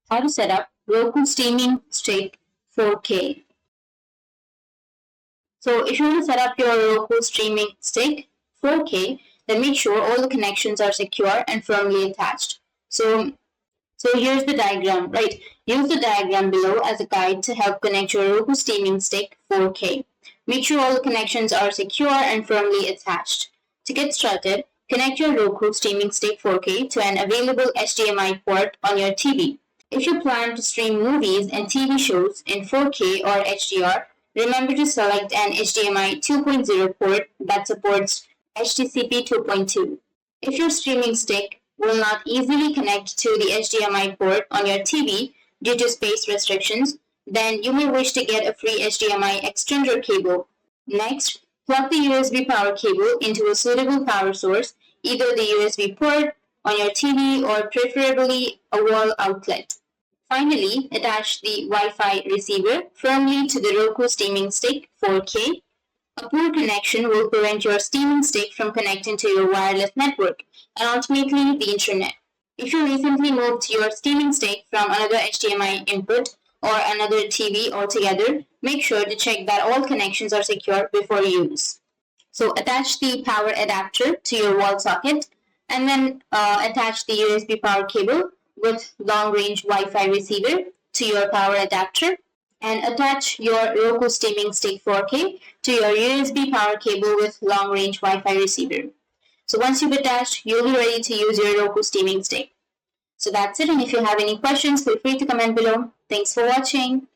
How to set up Roku Streaming Stick 4K. So if you want to set up your Roku Streaming Stick 4K, then make sure all the connections are secure and firmly attached. So here's the diagram, right? Use the diagram below as a guide to help connect your Roku Streaming Stick 4K. Make sure all the connections are secure and firmly attached. To get started, connect your Roku Streaming Stick 4K to an available HDMI port on your TV. If you plan to stream movies and TV shows in 4K or HDR, remember to select an HDMI 2.0 port that supports HDCP 2.2. If your streaming stick will not easily connect to the HDMI port on your TV due to space restrictions, then you may wish to get a free HDMI extender cable. Next, plug the USB power cable into a suitable power source, either the USB port on your TV or preferably a wall outlet. Finally, attach the Wi-Fi receiver firmly to the Roku Streaming Stick 4K. A poor connection will prevent your streaming stick from connecting to your wireless network and ultimately the internet. If you recently moved your streaming stick from another HDMI input or another TV altogether, make sure to check that all connections are secure before use. So attach the power adapter to your wall socket and then attach the USB power cable with long-range Wi-Fi receiver to your power adapter and attach your Roku Streaming Stick 4K to your USB power cable with long-range Wi-Fi receiver. So once you've attached, you'll be ready to use your Roku Streaming Stick. So that's it, and if you have any questions, feel free to comment below. Thanks for watching.